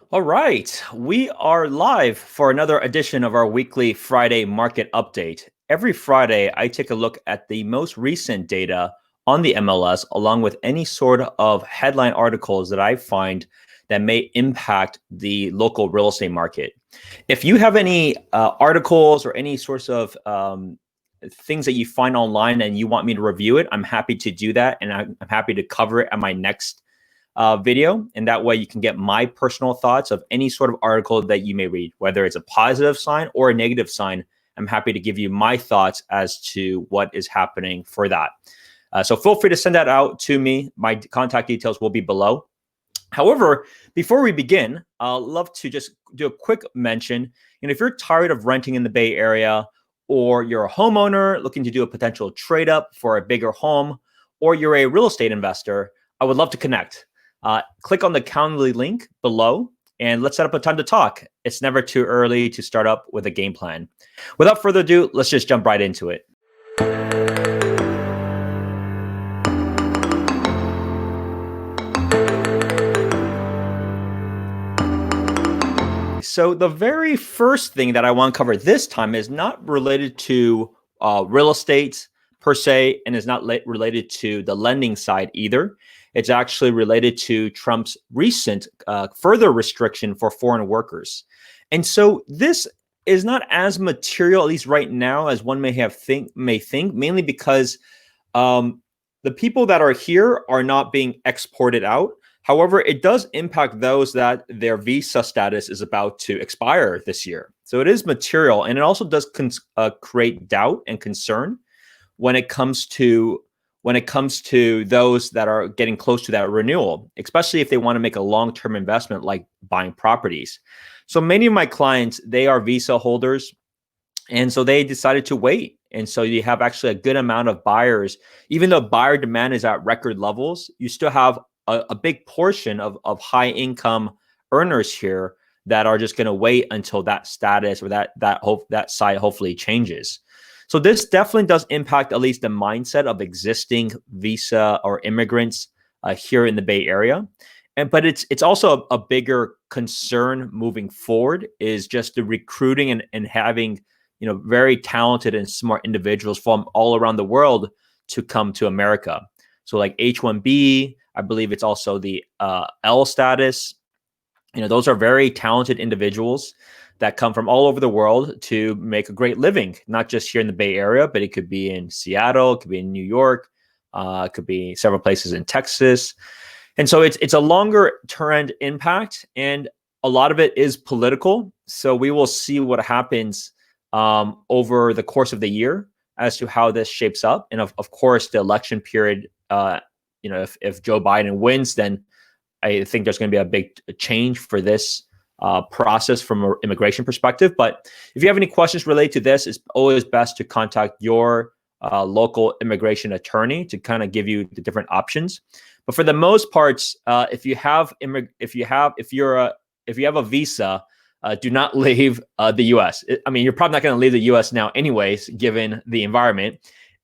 All right, we are live for another edition of our weekly Friday market update. Every Friday, I take a look at the most recent data on the MLS, along with any sort of headline articles that I find that may impact the local real estate market. If you have any articles or any sorts of things that you find online and you want me to review it, I'm happy to do that, and I'm happy to cover it at my next video, and that way you can get my personal thoughts of any sort of article that you may read, whether it's a positive sign or a negative sign. I'm happy to give you my thoughts as to what is happening for that. So feel free to send that out to me. My contact details will be below. However, before we begin, I'd love to just do a quick mention. If you're tired of renting in the Bay Area, or you're a homeowner looking to do a potential trade up for a bigger home, or you're a real estate investor, I would love to connect. Click on the Calendly link below and let's set up a time to talk. It's never too early to start up with a game plan. Without further ado, let's just jump right into it. So the very first thing that I want to cover this time is not related to real estate per se, and is not related to the lending side either. It's actually related to Trump's recent further restriction for foreign workers. And so this is not as material, at least right now, as one may think, mainly because the people that are here are not being exported out. However, it does impact those that their visa status is about to expire this year. So it is material, and it also does create doubt and concern when it comes to those that are getting close to that renewal, especially if they want to make a long-term investment like buying properties. So many of my clients, they are visa holders, and so they decided to wait. And so you have actually a good amount of buyers. Even though buyer demand is at record levels, you still have a big portion of high income earners here that are just going to wait until that status or that side hopefully changes. So this definitely does impact at least the mindset of existing visa or immigrants here in the Bay Area. But it's also a bigger concern moving forward is just the recruiting and having very talented and smart individuals from all around the world to come to America. So like H-1B, I believe it's also the L status. Those are very talented individuals that come from all over the world to make a great living, not just here in the Bay Area, but it could be in Seattle, it could be in New York, it could be several places in Texas. And so it's a longer term impact, and a lot of it is political. So we will see what happens over the course of the year as to how this shapes up. And of course, the election period, if Joe Biden wins, then I think there's going to be a big change for this process from an immigration perspective. But if you have any questions related to this, it's always best to contact your local immigration attorney to kind of give you the different options. But for the most parts, if you have a visa, do not leave the U.S. You're probably not going to leave the U.S. now, anyways, given the environment.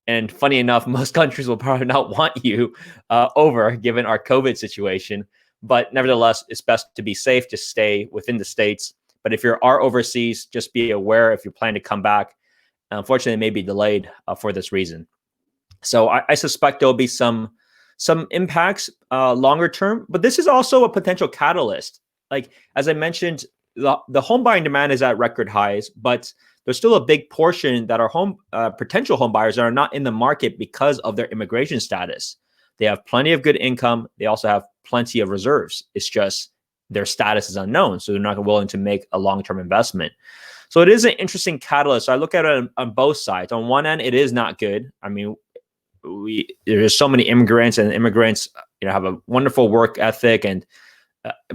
And funny enough, most countries will probably not want you over, given our COVID situation. But nevertheless, it's best to be safe, to stay within the States. But if you are overseas, just be aware if you're planning to come back. Unfortunately, it may be delayed for this reason. So I suspect there'll be some impacts longer term. But this is also a potential catalyst. Like, as I mentioned, the home buying demand is at record highs, but there's still a big portion that are potential home buyers that are not in the market because of their immigration status. They have plenty of good income. They also have plenty of reserves. It's just their status is unknown, so they're not willing to make a long-term investment. So it is an interesting catalyst. So I look at it on both sides. On one end, it is not good. There's so many immigrants, and immigrants, have a wonderful work ethic and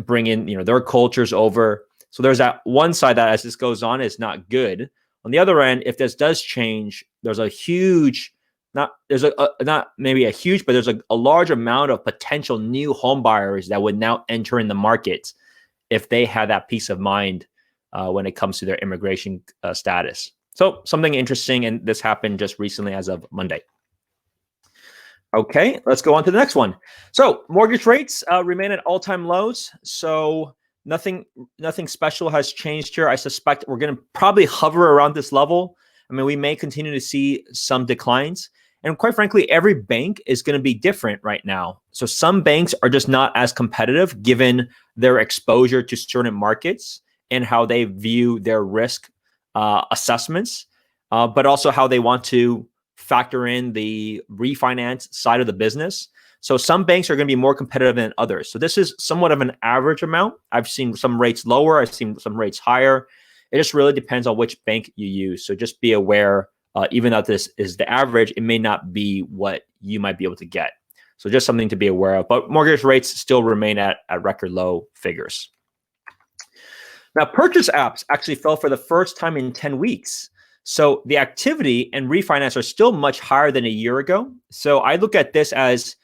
bring in, their cultures over. So there's that one side that, as this goes on, is not good. On the other end, if this does change, there's a huge, not maybe a huge, but there's a large amount of potential new home buyers that would now enter in the market if they had that peace of mind when it comes to their immigration status. So something interesting, and this happened just recently as of Monday. Okay, let's go on to the next one. So mortgage rates remain at all-time lows. So nothing special has changed here. I suspect we're going to probably hover around this level. I mean, we may continue to see some declines. And quite frankly, every bank is going to be different right now. So some banks are just not as competitive given their exposure to certain markets and how they view their risk assessments, but also how they want to factor in the refinance side of the business. So some banks are going to be more competitive than others. So this is somewhat of an average amount. I've seen some rates lower. I've seen some rates higher. It just really depends on which bank you use. So just be aware, even though this is the average, it may not be what you might be able to get. So just something to be aware of. But mortgage rates still remain at record low figures. Now, purchase apps actually fell for the first time in 10 weeks. So the activity and refinance are still much higher than a year ago. So I look at this as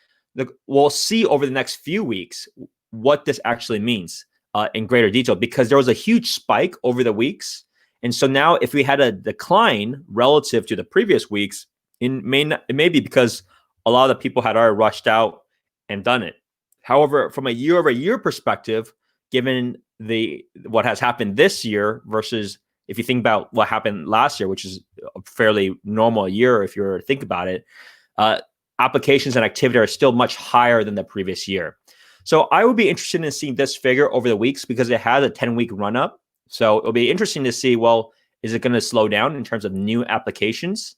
we'll see over the next few weeks what this actually means in greater detail, because there was a huge spike over the weeks. And so now if we had a decline relative to the previous weeks, it may be because a lot of the people had already rushed out and done it. However, from a year-over-year perspective, given what has happened this year versus if you think about what happened last year, which is a fairly normal year if you were to think about it, applications and activity are still much higher than the previous year. So I would be interested in seeing this figure over the weeks because it has a 10-week run-up. So it'll be interesting to see, well, is it going to slow down in terms of new applications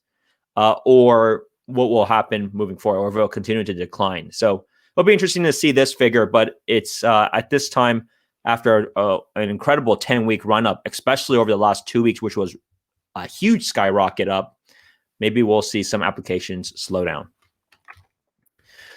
or what will happen moving forward, or if it'll continue to decline. So it'll be interesting to see this figure, but it's at this time, after an incredible 10-week run-up, especially over the last 2 weeks, which was a huge skyrocket up, maybe we'll see some applications slow down.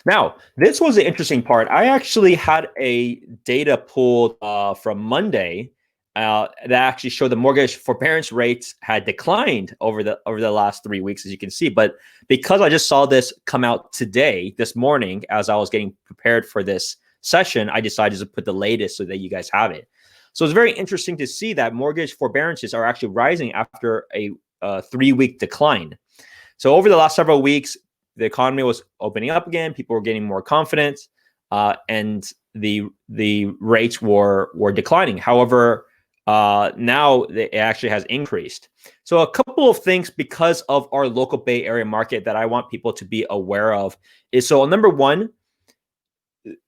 Now, this was the interesting part. I actually had a data pulled from Monday that actually showed the mortgage forbearance rates had declined over the last 3 weeks, as you can see. But because I just saw this come out today, this morning, as I was getting prepared for this session, I decided to put the latest so that you guys have it. So it's very interesting to see that mortgage forbearances are actually rising after a 3-week decline. So over the last several weeks, the economy was opening up again. People were getting more confident, and the rates were declining. However, now it actually has increased. So a couple of things because of our local Bay Area market that I want people to be aware of is, so number one,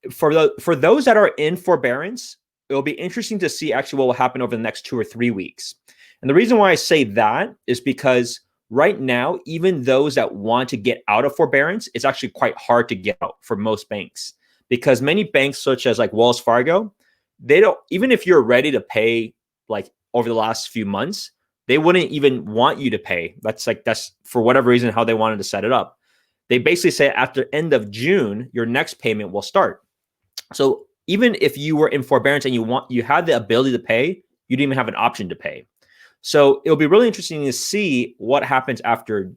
for those that are in forbearance, it'll be interesting to see actually what will happen over the next 2 or 3 weeks. And the reason why I say that is because right now, even those that want to get out of forbearance, it's actually quite hard to get out for most banks, because many banks, such as like Wells Fargo, they don't, even if you're ready to pay like over the last few months, they wouldn't even want you to pay. That's for whatever reason how they wanted to set it up. They basically say after end of June, your next payment will start. So even if you were in forbearance and you had the ability to pay, you didn't even have an option to pay. So it'll be really interesting to see what happens after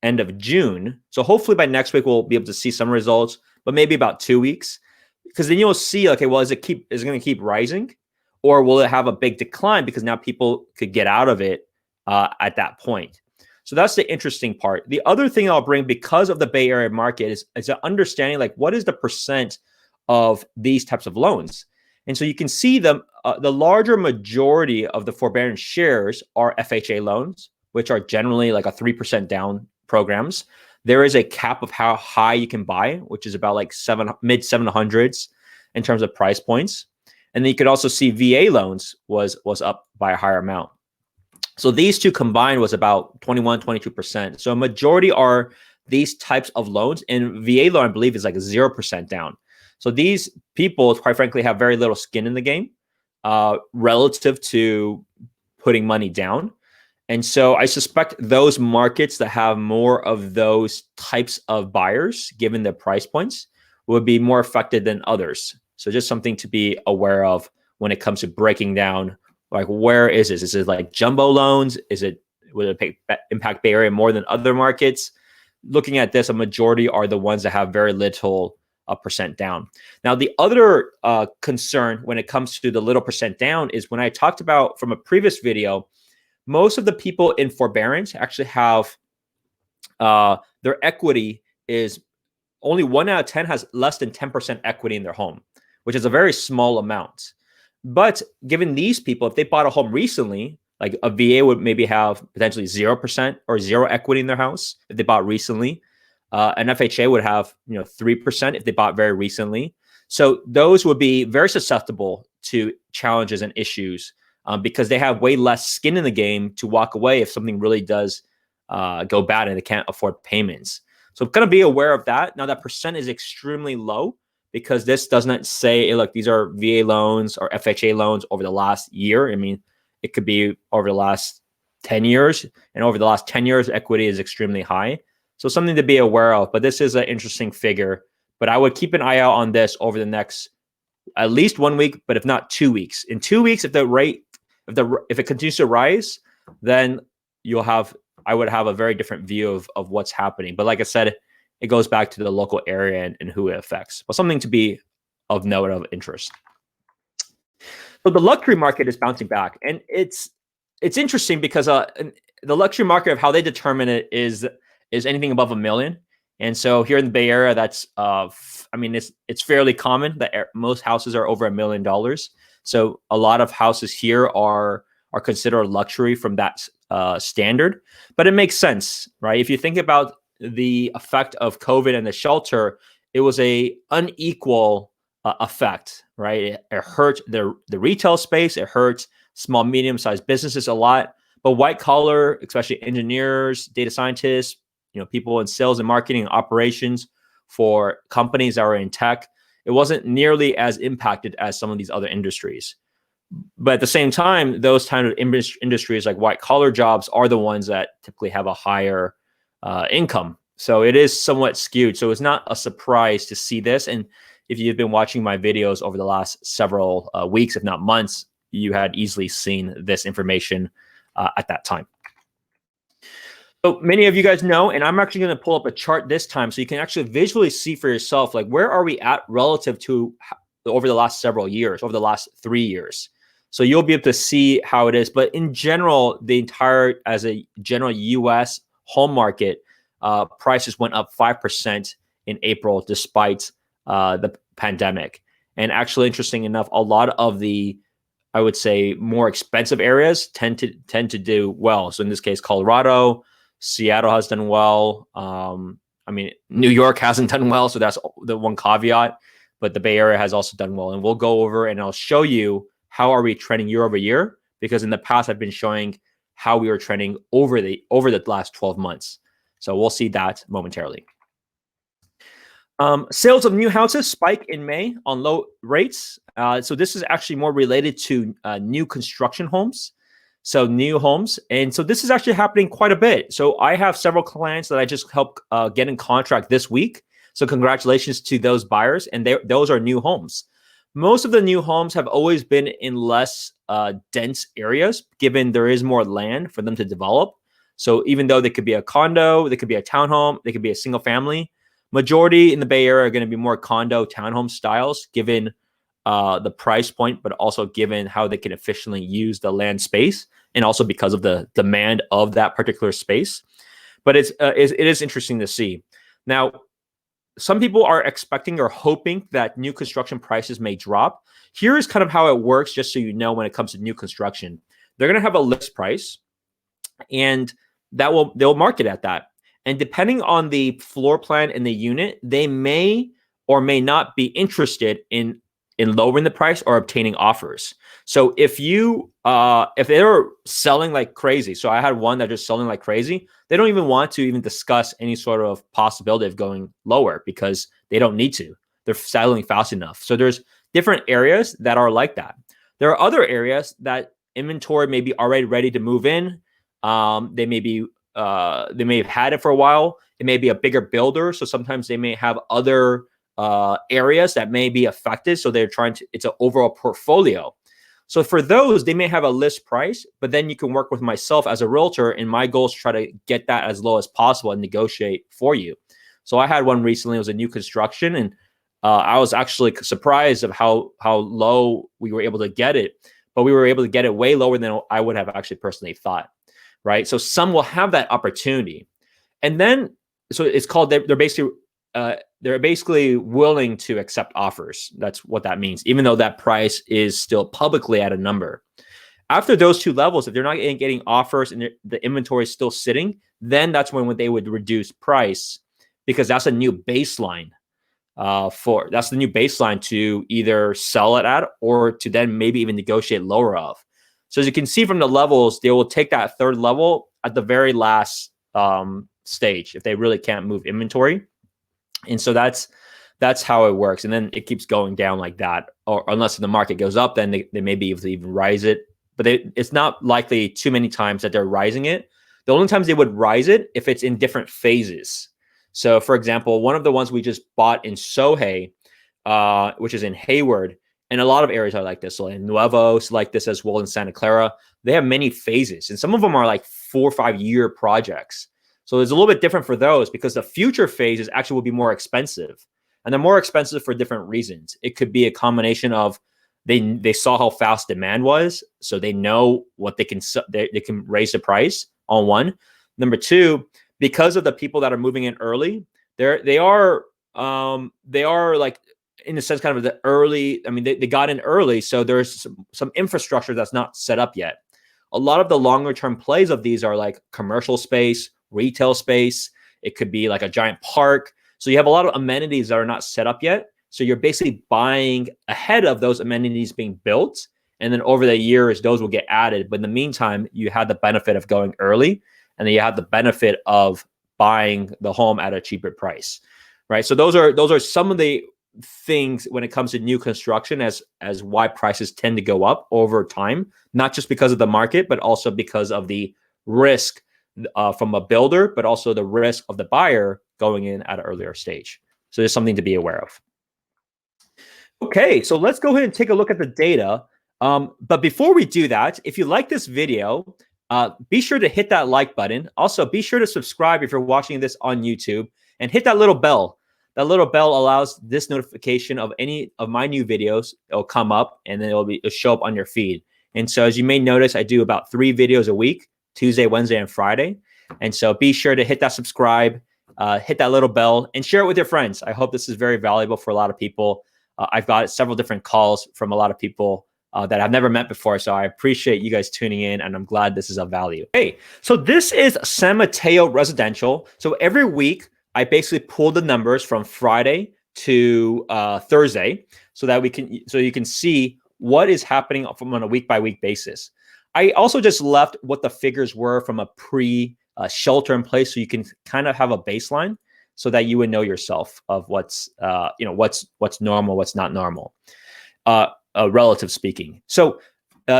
end of June. So hopefully by next week, we'll be able to see some results, but maybe about 2 weeks, because then you'll see, okay, well, is it going to keep rising, or will it have a big decline because now people could get out of it at that point? So that's the interesting part. The other thing I'll bring because of the Bay Area market is understanding like what is the percent of these types of loans. And so you can see the larger majority of the forbearance shares are FHA loans, which are generally like a 3% down programs. There is a cap of how high you can buy, which is about like mid 700s in terms of price points. And then you could also see VA loans was up by a higher amount. So these two combined was about 21, 22%. So a majority are these types of loans, and VA loan, I believe, is like 0% down. So these people, quite frankly, have very little skin in the game relative to putting money down. And so I suspect those markets that have more of those types of buyers, given the price points, would be more affected than others. So just something to be aware of when it comes to breaking down, like, where is this? Is it like jumbo loans? Will it impact Bay Area more than other markets? Looking at this, a majority are the ones that have very little percent down. Now, the other concern when it comes to the little percent down is when I talked about from a previous video, most of the people in forbearance actually have their equity is only 1 out of 10 has less than 10% equity in their home, which is a very small amount. But given these people, if they bought a home recently, like a VA would maybe have potentially 0% or zero equity in their house if they bought recently. An FHA would have 3% if they bought very recently. So those would be very susceptible to challenges and issues because they have way less skin in the game to walk away if something really does go bad and they can't afford payments. So kind of be aware of that. Now that percent is extremely low because this does not say, hey, look, these are VA loans or FHA loans over the last year. I mean, it could be over the last 10 years, and over the last 10 years, equity is extremely high. So something to be aware of, but this is an interesting figure. But I would keep an eye out on this over the next at least 1 week, but if not 2 weeks. In 2 weeks, if the rate, if it continues to rise, then I would have a very different view of what's happening. But like I said, it goes back to the local area and who it affects. But something to be of note of interest. So the luxury market is bouncing back, and it's interesting because the luxury market of how they determine it is anything above $1 million. And so here in the Bay Area, that's it's fairly common that most houses are over $1 million. So a lot of houses here are considered luxury from that standard, but it makes sense, right? If you think about the effect of COVID and the shelter, it was a unequal effect, right? It hurt the retail space. It hurt small, medium-sized businesses a lot. But white collar, especially engineers, data scientists, people in sales and marketing and operations for companies that are in tech, it wasn't nearly as impacted as some of these other industries. But at the same time, those kind of industries like white collar jobs are the ones that typically have a higher income. So it is somewhat skewed. So it's not a surprise to see this. And if you've been watching my videos over the last several weeks, if not months, you had easily seen this information at that time. So many of you guys know, and I'm actually going to pull up a chart this time so you can actually visually see for yourself, like where are we at relative to over the last several years, over the last 3 years. So you'll be able to see how it is. But in general, as a general US home market, prices went up 5% in April despite the pandemic. And actually, interesting enough, a lot of the, I would say, more expensive areas tend to do well. So in this case, Colorado, Seattle has done well. New York hasn't done well, so that's the one caveat. But the Bay Area has also done well, and we'll go over and I'll show you how are we trending year over year, because in the past I've been showing how we were trending over the last 12 months. So we'll see that momentarily. Sales of new houses spike in May on low rates. So this is actually more related to new construction homes. So new homes. And so this is actually happening quite a bit. So I have several clients that I just helped get in contract this week. So congratulations to those buyers. And those are new homes. Most of the new homes have always been in less dense areas, given there is more land for them to develop. So even though they could be a condo, they could be a townhome, they could be a single family, majority in the Bay Area are going to be more condo townhome styles, given the price point, but also given how they can efficiently use the land space, and also because of the demand of that particular space. But it is interesting to see. Now, some people are expecting or hoping that new construction prices may drop. Here is kind of how it works, just so you know, when it comes to new construction. They're going to have a list price, and they'll market at that. And depending on the floor plan and the unit, they may or may not be interested in lowering the price or obtaining offers. So if they're selling like crazy, so I had one that just selling like crazy, they don't even want to even discuss any sort of possibility of going lower because they don't need to. They're selling fast enough. So there's different areas that are like that. There are other areas that inventory may be already ready to move in. They may have had it for a while. It may be a bigger builder, so sometimes they may have other areas that may be affected. So they're it's an overall portfolio. So for those, they may have a list price, but then you can work with myself as a realtor, and my goal is to try to get that as low as possible and negotiate for you. So I had one recently. It was a new construction, and I was actually surprised of how low we were able to get it, but we were able to get it way lower than I would have actually personally thought, right? So some will have that opportunity. And then, so it's called, they're basically they're basically willing to accept offers. That's what that means, even though that price is still publicly at a number. After those two levels, if they're not getting offers and the inventory is still sitting, then that's when they would reduce price, because that's a new baseline. That's the new baseline to either sell it at or to then maybe even negotiate lower of. So as you can see from the levels, they will take that third level at the very last stage if they really can't move inventory. And so that's how it works. And then it keeps going down like that, or unless the market goes up, then they may be able to even rise it. But it's not likely too many times that they're rising it. The only times they would rise it if it's in different phases. So for example, one of the ones we just bought in Sohey, which is in Hayward, and a lot of areas are like this. So in Nuevos, like this as well in Santa Clara, they have many phases, and some of them are like 4 or 5 year projects. So it's a little bit different for those because the future phases actually will be more expensive, and they're more expensive for different reasons. It could be a combination of they saw how fast demand was, so they know what they can raise the price on one. Number two, because of the people that are moving in early, they are like, in a sense, kind of the early. I mean, they got in early, so there's some infrastructure that's not set up yet. A lot of the longer term plays of these are like commercial space, retail space. It could be like a giant park. So you have a lot of amenities that are not set up yet. So you're basically buying ahead of those amenities being built. And then over the years, those will get added. But in the meantime, you had the benefit of going early, and then you have the benefit of buying the home at a cheaper price, right? So those are some of the things when it comes to new construction as why prices tend to go up over time, not just because of the market, but also because of the risk from a builder, but also the risk of the buyer going in at an earlier stage. So there's something to be aware of. Okay, so let's go ahead and take a look at the data. But before we do that, if you like this video, be sure to hit that like button. Also, be sure to subscribe if you're watching this on YouTube, and hit that little bell. That little bell allows this notification of any of my new videos. It'll come up, and then it'll show up on your feed. And so as you may notice, I do about 3 videos a week, Tuesday, Wednesday, and Friday. And so be sure to hit that subscribe, hit that little bell, and share it with your friends. I hope this is very valuable for a lot of people. I've got several different calls from a lot of people that I've never met before. So I appreciate you guys tuning in, and I'm glad this is of value. Hey, so this is San Mateo Residential. So every week, I basically pull the numbers from Friday to Thursday so that you can see what is happening on a week-by-week basis. I also just left what the figures were from a pre-shelter in place, so you can kind of have a baseline, so that you would know yourself of what's normal, what's not normal, relative speaking. So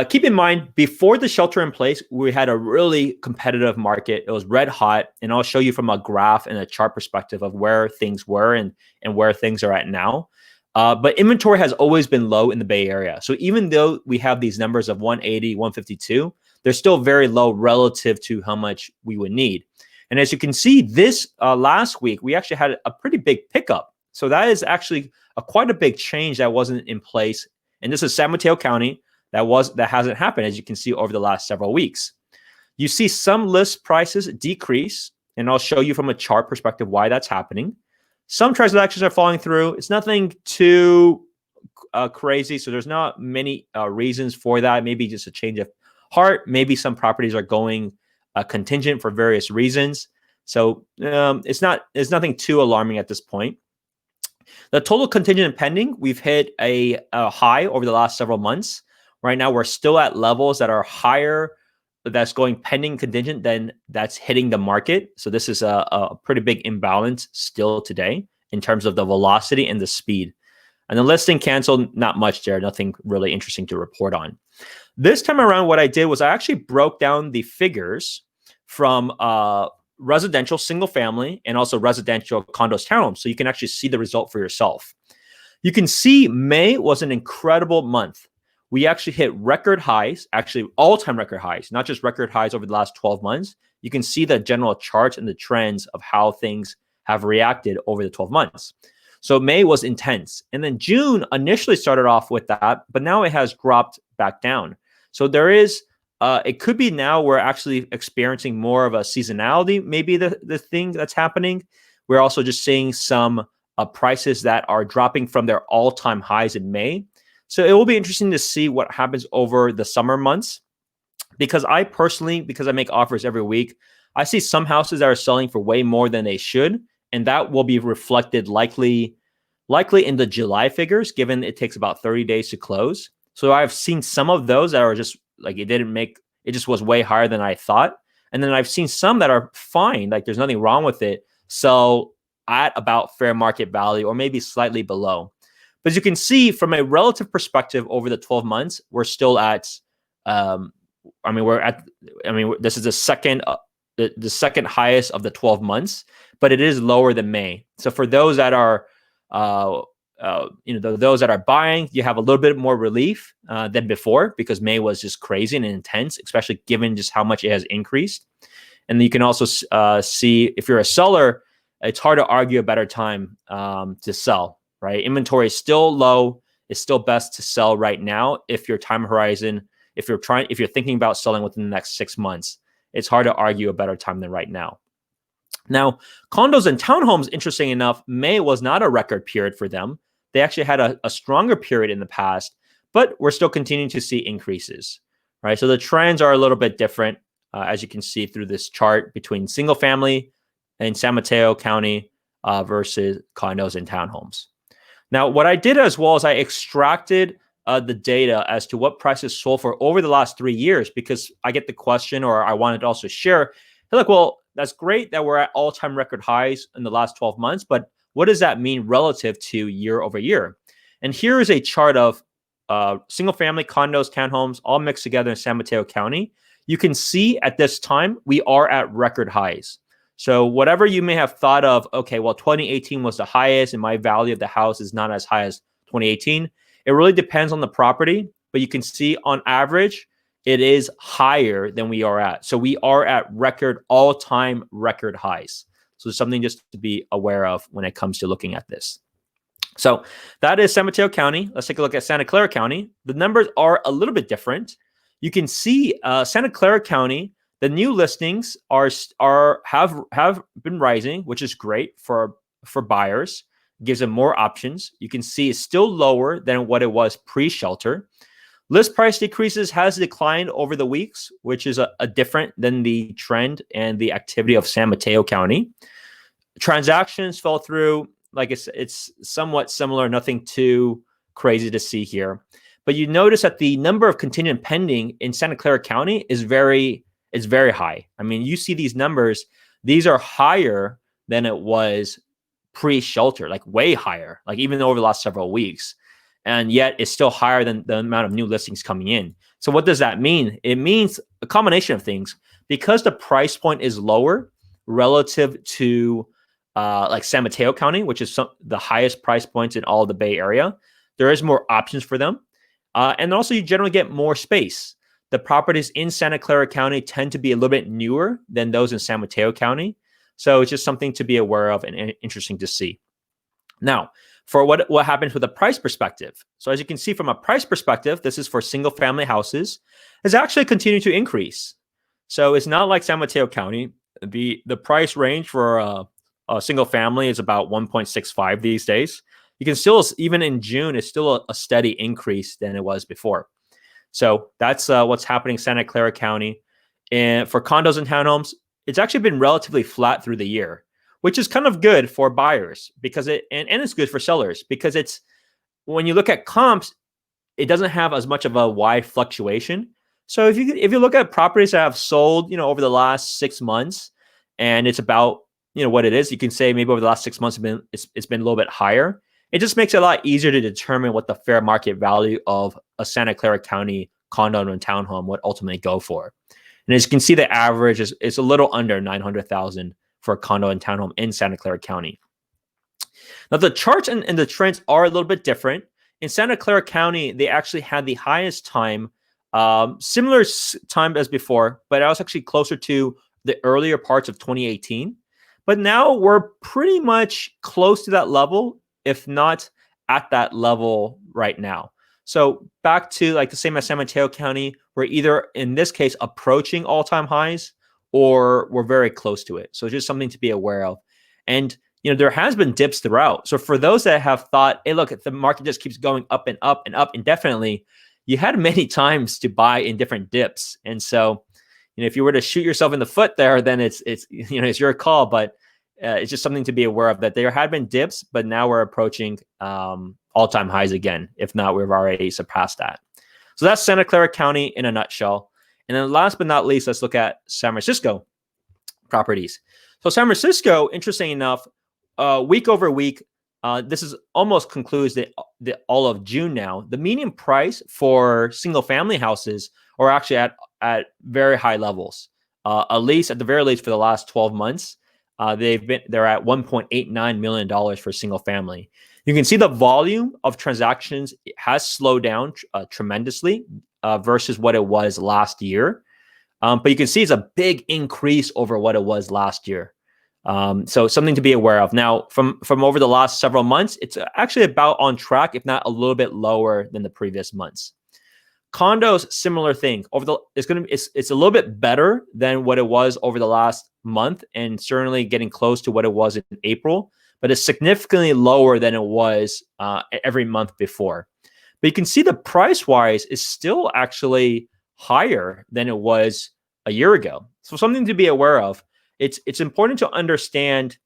keep in mind, before the shelter in place, we had a really competitive market. It was red hot, and I'll show you from a graph and a chart perspective of where things were and where things are at now. But inventory has always been low in the Bay Area. So even though we have these numbers of 180, 152, they're still very low relative to how much we would need. And as you can see, this last week, we actually had a pretty big pickup. So that is actually quite a big change that wasn't in place. And this is San Mateo County. That hasn't happened, as you can see, over the last several weeks. You see some list prices decrease, and I'll show you from a chart perspective why that's happening. Some transactions are falling through. It's nothing too crazy, so there's not many reasons for that. Maybe just a change of heart. Maybe some properties are going contingent for various reasons. So it's nothing too alarming at this point. The total contingent and pending, we've hit a high over the last several months. Right now, we're still at levels that are higher, that's going pending contingent than that's hitting the market. So this is a pretty big imbalance still today in terms of the velocity and the speed. And the listing canceled, not much there, nothing really interesting to report on. This time around, what I did was I actually broke down the figures from residential single family and also residential condos townhomes, so you can actually see the result for yourself. You can see May was an incredible month. We actually hit record highs, actually all-time record highs, not just record highs over the last 12 months. You can see the general charts and the trends of how things have reacted over the 12 months. So May was intense. And then June initially started off with that, but now it has dropped back down. So there is, it could be now we're actually experiencing more of a seasonality, maybe the thing that's happening, we're also just seeing some prices that are dropping from their all-time highs in May. So it will be interesting to see what happens over the summer months, because I personally, because I make offers every week, I see some houses that are selling for way more than they should, and that will be reflected likely in the July figures, given it takes about 30 days to close. So I've seen some of those that are just like, it just was way higher than I thought. And then I've seen some that are fine, like there's nothing wrong with it. So at about fair market value or maybe slightly below. But as you can see from a relative perspective over the 12 months, we're still at, this is the second highest of the 12 months, but it is lower than May. So for those that are, those that are buying, you have a little bit more relief than before, because May was just crazy and intense, especially given just how much it has increased. And you can also see, if you're a seller, it's hard to argue a better time to sell, right? Inventory is still low. It's still best to sell right now if your time horizon, if you're thinking about selling within the next 6 months, it's hard to argue a better time than right now. Now, condos and townhomes, interesting enough, May was not a record period for them. They actually had a stronger period in the past, but we're still continuing to see increases, right? So the trends are a little bit different, as you can see through this chart, between single family in San Mateo County versus condos and townhomes. Now, what I did as well is I extracted the data as to what prices sold for over the last 3 years, because I get the question, or I wanted to also share, hey, look, well, that's great that we're at all-time record highs in the last 12 months, but what does that mean relative to year over year? And here is a chart of single-family condos, townhomes, all mixed together in San Mateo County. You can see at this time, we are at record highs. So whatever you may have thought of, okay, well, 2018 was the highest and my value of the house is not as high as 2018. It really depends on the property, but you can see on average, it is higher than we are at. So we are at all-time record highs. So something just to be aware of when it comes to looking at this. So that is San Mateo County. Let's take a look at Santa Clara County. The numbers are a little bit different. You can see Santa Clara County, the new listings have been rising, which is great for buyers. It gives them more options. You can see it's still lower than what it was pre-shelter. List price decreases has declined over the weeks, which is a different than the trend and the activity of San Mateo County. Transactions fell through, like it's somewhat similar, nothing too crazy to see here. But you notice that the number of contingent pending in Santa Clara County is very high. I mean, you see these numbers, these are higher than it was pre-shelter, like way higher, like even over the last several weeks. And yet it's still higher than the amount of new listings coming in. So what does that mean? It means a combination of things. Because the price point is lower relative to like San Mateo County, which is the highest price points in all of the Bay Area, there is more options for them. And also you generally get more space. The properties in Santa Clara County tend to be a little bit newer than those in San Mateo County. So it's just something to be aware of and interesting to see. Now, for what happens with a price perspective. So as you can see from a price perspective, this is for single family houses, has actually continued to increase. So it's not like San Mateo County. The price range for a single family is about 1.65 these days. You can still, even in June, it's still a steady increase than it was before. So that's what's happening in Santa Clara County. And for condos and townhomes, it's actually been relatively flat through the year, which is kind of good for buyers because and it's good for sellers because it's, when you look at comps, it doesn't have as much of a wide fluctuation. So if you look at properties that have sold, over the last 6 months, and it's about, what it is, you can say maybe over the last 6 months it's been a little bit higher. It just makes it a lot easier to determine what the fair market value of a Santa Clara County condo and townhome would ultimately go for. And as you can see, the average is a little under $900,000 for a condo and townhome in Santa Clara County. Now, the charts and the trends are a little bit different. In Santa Clara County, they actually had the highest time, similar time as before, but it was actually closer to the earlier parts of 2018. But now we're pretty much close to that level, if not at that level right now. So back to like the same as San Mateo County, we're either in this case approaching all-time highs or we're very close to it. So just something to be aware of. And there has been dips throughout. So for those that have thought, hey, look, the market just keeps going up and up and up indefinitely, you had many times to buy in different dips. And so, if you were to shoot yourself in the foot there, then it's your call. But it's just something to be aware of, that there had been dips, but now we're approaching all-time highs again. If not, we've already surpassed that. So that's Santa Clara County in a nutshell. And then last but not least, let's look at San Francisco properties. So San Francisco, interesting enough, week over week, this is almost concludes the all of June now. The median price for single-family houses are actually at very high levels. At the very least for the last 12 months, they're at $1.89 million for single family. You can see the volume of transactions has slowed down tremendously versus what it was last year. But you can see it's a big increase over what it was last year. So something to be aware of. Now, from over the last several months, it's actually about on track, if not a little bit lower than the previous months. Condos, similar thing. It's a little bit better than what it was over the last month, and certainly getting close to what it was in April, but it's significantly lower than it was every month before. But you can see the price-wise is still actually higher than it was a year ago. So something to be aware of. It's important to understand.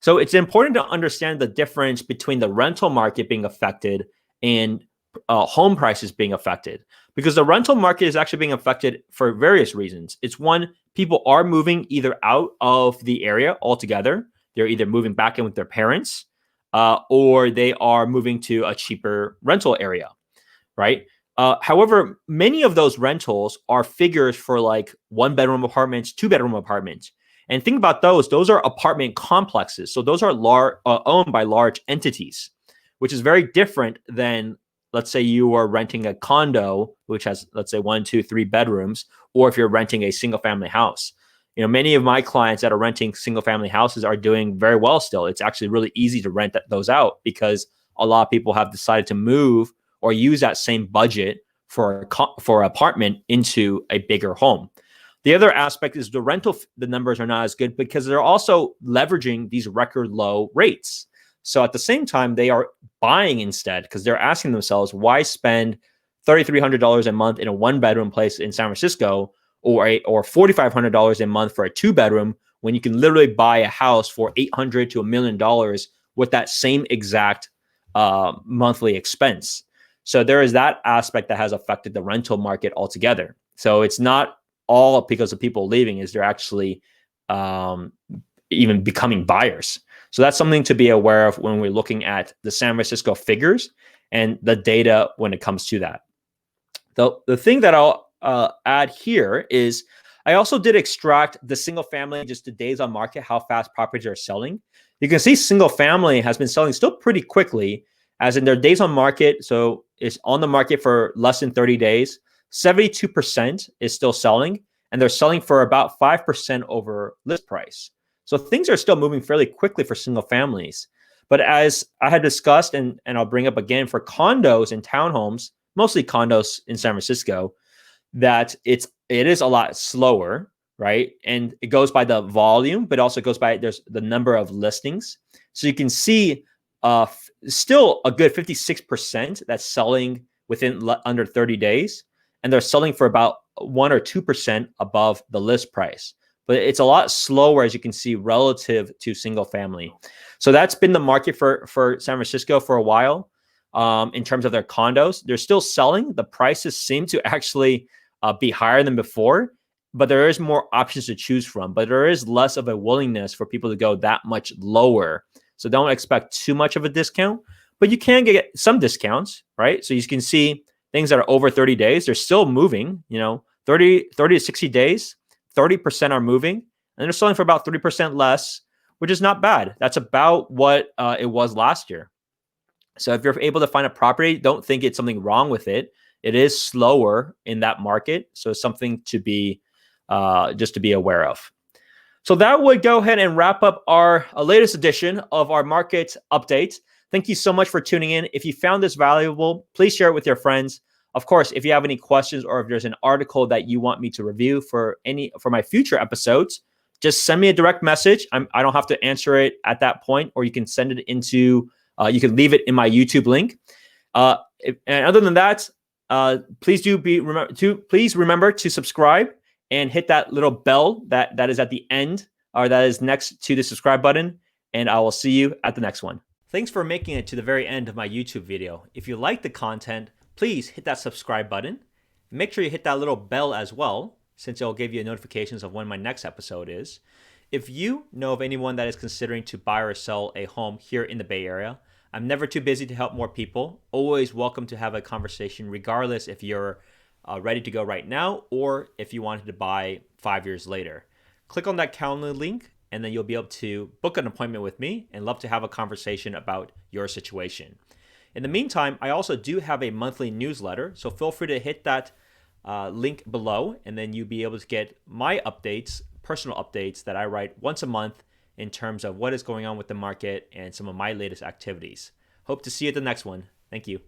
So it's important to understand the difference between the rental market being affected and home prices being affected, because the rental market is actually being affected for various reasons. It's one, people are moving either out of the area altogether. They're either moving back in with their parents, or they are moving to a cheaper rental area, right? However, many of those rentals are figures for like 1-bedroom apartments, 2-bedroom apartments. And think about those are apartment complexes. So those are owned by large entities, which is very different than, let's say you are renting a condo, which has, let's say 1, 2, 3 bedrooms, or if you're renting a single family house. Many of my clients that are renting single family houses are doing very well still. It's actually really easy to rent those out because a lot of people have decided to move or use that same budget for an apartment into a bigger home. The other aspect is the numbers are not as good because they're also leveraging these record low rates. So at the same time, they are buying instead because they're asking themselves, why spend $3,300 a month in a 1-bedroom place in San Francisco or $4,500 a month for a 2-bedroom when you can literally buy a house for $800 to $1 million with that same exact monthly expense. So there is that aspect that has affected the rental market altogether. So it's not all because of people leaving, is they're actually even becoming buyers. So that's something to be aware of when we're looking at the San Francisco figures and the data when it comes to that. The thing that I'll add here is I also did extract the single family, just the days on market, how fast properties are selling. You can see single family has been selling still pretty quickly, as in their days on market. So it's on the market for less than 30 days. 72% is still selling, and they're selling for about 5% over list price. So things are still moving fairly quickly for single families. But as I had discussed, and I'll bring up again, for condos and townhomes, mostly condos in San Francisco, that it is a lot slower, right? And it goes by the volume, but also goes by there's the number of listings. So you can see still a good 56% that's selling within under 30 days. And they're selling for about 1 or 2% above the list price. But it's a lot slower, as you can see, relative to single family. So that's been the market for San Francisco for a while. In terms of their condos, they're still selling. The prices seem to actually be higher than before, but there is more options to choose from. But there is less of a willingness for people to go that much lower. So don't expect too much of a discount, but you can get some discounts, right? So you can see things that are over 30 days, they're still moving, 30 to 60 days, 30% are moving, and they're selling for about 30% less, which is not bad. That's about what it was last year. So if you're able to find a property, don't think it's something wrong with it. It is slower in that market. So it's something to be just to be aware of. So that would go ahead and wrap up our latest edition of our market update. Thank you so much for tuning in. If you found this valuable, please share it with your friends. Of course, if you have any questions or if there's an article that you want me to review for my future episodes, just send me a direct message. I don't have to answer it at that point, or you can send it into, you can leave it in my YouTube link. And other than that, please remember to subscribe and hit that little bell that is at the end, or that is next to the subscribe button. And I will see you at the next one. Thanks for making it to the very end of my YouTube video. If you like the content, please hit that subscribe button. Make sure you hit that little bell as well, since it'll give you notifications of when my next episode is. If you know of anyone that is considering to buy or sell a home here in the Bay Area, I'm never too busy to help more people. Always welcome to have a conversation, regardless if you're ready to go right now or if you wanted to buy 5 years later. Click on that calendar link, and then you'll be able to book an appointment with me and love to have a conversation about your situation. In the meantime, I also do have a monthly newsletter, so feel free to hit that link below, and then you'll be able to get my updates, personal updates that I write once a month in terms of what is going on with the market and some of my latest activities. Hope to see you at the next one. Thank you.